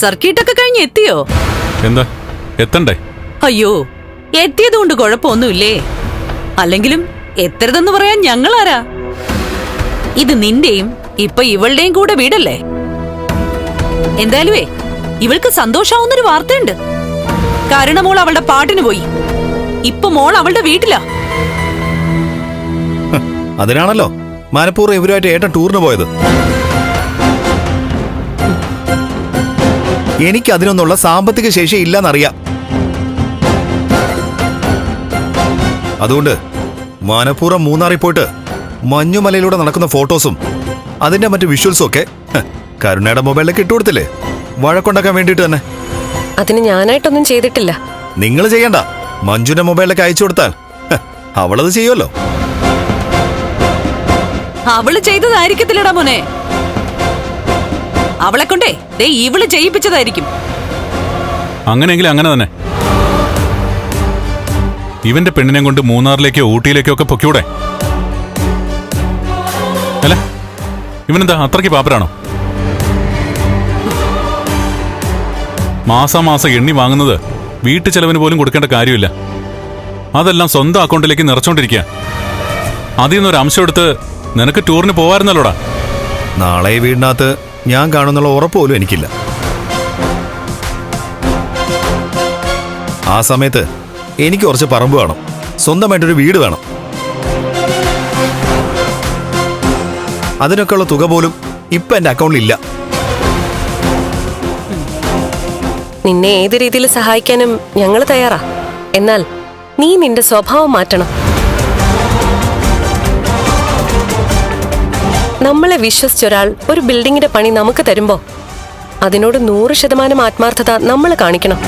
സർക്കിട്ടൊക്കെ കഴിഞ്ഞ് എത്തിയോ? എന്താ എത്തണ്ടേ? അയ്യോ, എത്തിയതുകൊണ്ട് കുഴപ്പമൊന്നുമില്ലേ? അല്ലെങ്കിലും എത്തരുതെന്ന് പറയാൻ ഞങ്ങളാരാ? ഇത് നിന്റെയും ഇപ്പൊ ഇവളുടെയും കൂടെ വീടല്ലേ? എന്തായാലുവേ ഇവൾക്ക് സന്തോഷാവുന്നൊരു വാർത്തയുണ്ട്. കാരണം മോൾ അവളുടെ പാട്ടിന് പോയി. ഇപ്പൊ മോൾ അവളുടെ വീട്ടിലാ. അതിനാണല്ലോ മനഃപൂർവ്വം ഇവരുമായിട്ട് ഏട്ടൻ ടൂറിന് പോയത്. എനിക്ക് അതിനൊന്നുള്ള സാമ്പത്തിക ശേഷി ഇല്ലെന്നറിയാം. അതുകൊണ്ട് മനഃപൂർവ്വം മൂന്നാറിൽ പോയിട്ട് മഞ്ഞുമലയിലൂടെ നടക്കുന്ന ഫോട്ടോസും അതിന്റെ മറ്റു വിഷ്വൽസും ഒക്കെ കരുണയുടെ മൊബൈലിലേക്ക് ഇട്ടുകൊടുത്തില്ലേ, വഴക്കുണ്ടാക്കാൻ വേണ്ടിയിട്ട് തന്നെ. അതിന് ഞാനായിട്ടൊന്നും ചെയ്തിട്ടില്ല. നിങ്ങൾ ചെയ്യണ്ട, മഞ്ജുന്റെ മൊബൈലിലേക്ക് അയച്ചു കൊടുത്താൽ അവളത് ചെയ്യുമല്ലോ. അവള് ചെയ്തതായിരിക്കത്തില്ലടാ മോനെ. അവളെ കൊണ്ടേ ദേ ഇവള് ചെയ്യിപ്പിച്ചതായിരിക്കും. അങ്ങനെയെങ്കിൽ അങ്ങനെ തന്നെ. ഇവന്റെ പെണ്ണിനെ കൊണ്ട് മൂന്നാറിലേക്കോ ഊട്ടിയിലേക്കോ ഒക്കെ പൊക്കൂടെ? അല്ല, ഇവനെന്താ അത്രയ്ക്ക് പാപ്പരാണോ? മാസാമാസം എണ്ണി വാങ്ങുന്നത് വീട്ടു ചെലവിന് പോലും കൊടുക്കേണ്ട കാര്യമില്ല. അതെല്ലാം സ്വന്തം അക്കൗണ്ടിലേക്ക് നിറച്ചോണ്ടിരിക്കുക. അതിൽ നിന്നൊരു അംശം എടുത്ത് നിനക്ക് ടൂറിന് പോവായിരുന്നല്ലോടാ. നാളെ വീടിനകത്ത് ഞാൻ കാണുന്നുള്ള ഉറപ്പ് പോലും എനിക്കില്ല. ആ സമയത്ത് എനിക്ക് കുറച്ച് പറമ്പ് വേണം, സ്വന്തമായിട്ടൊരു വീട് വേണം. അതിനൊക്കെയുള്ള തുക പോലും ഇപ്പൊ എന്റെ അക്കൗണ്ടിലില്ല. നിന്നെ ഏത് രീതിയിൽ സഹായിക്കാനും ഞങ്ങൾ തയ്യാറാ. എന്നാൽ നീ നിന്റെ സ്വഭാവം മാറ്റണം. നമ്മളെ വിശ്വസിച്ചൊരാൾ ഒരു ബിൽഡിങ്ങിന്റെ പണി നമുക്ക് തരുമ്പോ അതിനോട് 100% ആത്മാർത്ഥത നമ്മൾ കാണിക്കണം.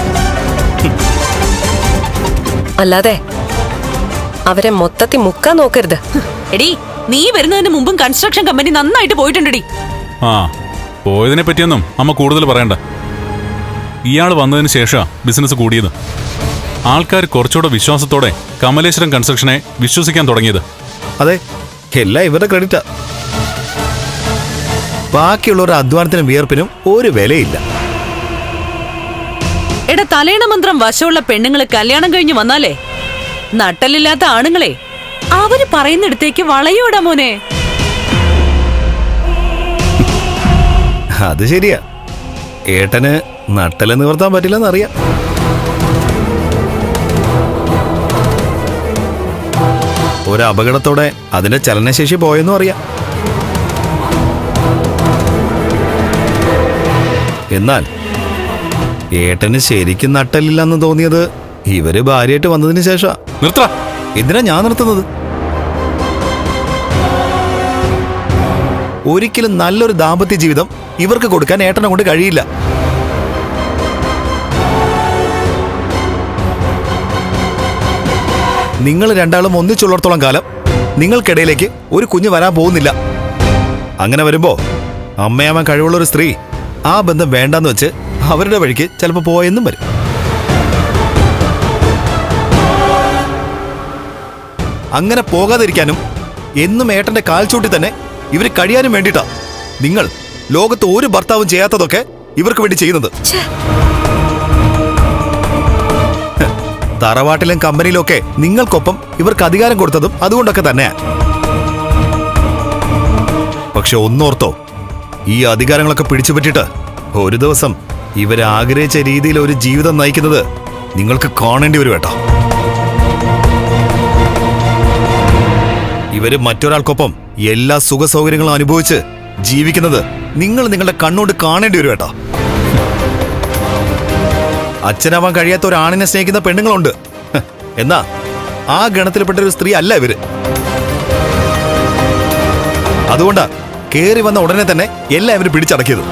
അല്ലാതെ അവരെ മൊത്തത്തിൽ മുക്കാൻ നോക്കരുത്. എടി, നീ വരുന്നതിന് മുമ്പും കൺസ്ട്രക്ഷൻ കമ്പനി നന്നായിട്ട് പോയിട്ടുണ്ടടി. ആ, പോയതിനെ പറ്റിയൊന്നും അമ്മ കൂടുതൽ പറയണ്ട. ഇയാൾ വന്നതിന് ശേഷം ബിസിനസ് കൂടിയത്. ആൾക്കാർ കുറച്ചുകൂടെ വിശ്വാസത്തോടെ കമലേശ്വരം കൺസ്ട്രക്ഷനെ വിശ്വസിക്കാൻ തുടങ്ങിയത്. അതെ, എല്ലാം ഇവരുടെ ക്രെഡിറ്റാ. ബാക്കിയുള്ളവരുടെ അധ്വാനത്തിനും വിയർപ്പിനും ഒരു വിലയില്ല. എടാ, തലേണ മന്ത്രം വശമുള്ള പെണ്ണുങ്ങള് കല്യാണം കഴിഞ്ഞ് വന്നാലേ നട്ടലില്ലാത്ത ആണുങ്ങളെ അവര് പറയുന്നിടത്തേക്ക് വളയോടാ മോനെ. അത് ശരിയാ, ഏട്ടന് നട്ടല് നിവർത്താൻ പറ്റില്ലെന്നറിയാം. ഒരു അപകടത്തോടെ അതിന്റെ ചലനശേഷി പോയെന്നും അറിയാം. എന്നാൽ ഏട്ടന് ശരിക്കും നട്ടലില്ലെന്ന് തോന്നിയത് ഇവര് ഭാര്യയായിട്ട് വന്നതിന് ശേഷം. എന്തിനാ ഞാൻ നിർത്തുന്നത്? ഒരിക്കലും നല്ലൊരു ദാമ്പത്യ ജീവിതം ഇവർക്ക് കൊടുക്കാൻ ഏട്ടനെ കൊണ്ട് കഴിയില്ല. നിങ്ങൾ രണ്ടാളും ഒന്നിച്ചുള്ളിടത്തോളം കാലം നിങ്ങൾക്കിടയിലേക്ക് ഒരു കുഞ്ഞ് വരാൻ പോകുന്നില്ല. അങ്ങനെ വരുമ്പോ അമ്മയാവാൻ കഴിവുള്ള ഒരു സ്ത്രീ ആ ബന്ധം വേണ്ടെന്ന് വെച്ച് അവരുടെ വഴിക്ക് ചിലപ്പോൾ പോയെന്നും വരും. അങ്ങനെ പോകാതിരിക്കാനും എന്നും ഏട്ടന്റെ കാൽച്ചൂട്ടി തന്നെ ഇവര് കഴിയാനും വേണ്ടിയിട്ടാ നിങ്ങൾ ലോകത്ത് ഒരു ഭർത്താവും ചെയ്യാത്തതൊക്കെ ഇവർക്ക് വേണ്ടി ചെയ്യുന്നത്. തറവാട്ടിലും കമ്പനിയിലും ഒക്കെ നിങ്ങൾക്കൊപ്പം ഇവർക്ക് അധികാരം കൊടുത്തതും അതുകൊണ്ടൊക്കെ തന്നെയാ. പക്ഷെ ഒന്നോർത്തോ, ഈ അധികാരങ്ങളൊക്കെ പിടിച്ചു പറ്റിയിട്ട് ഒരു ദിവസം ഇവരെ ആഗ്രഹിച്ച രീതിയിൽ ഒരു ജീവിതം നയിക്കുന്നത് നിങ്ങൾക്ക് കാണേണ്ടി വരും കേട്ടോ. ഇവര് മറ്റൊരാൾക്കൊപ്പം എല്ലാ സുഖ സൗകര്യങ്ങളും അനുഭവിച്ച് ജീവിക്കുന്നത് നിങ്ങൾ നിങ്ങളുടെ കണ്ണുകൊണ്ട് കാണേണ്ടി വരും കേട്ടോ. അച്ഛനാവാൻ കഴിയാത്ത ഒരാണിനെ സ്നേഹിക്കുന്ന പെണ്ണുങ്ങളുണ്ട്. എന്നാ ആ ഗണത്തിൽപ്പെട്ട ഒരു സ്ത്രീ അല്ല ഇവര്. അതുകൊണ്ടാ കേറി വന്ന ഉടനെ തന്നെ എല്ലാം ഇവര് പിടിച്ചടക്കിയത്.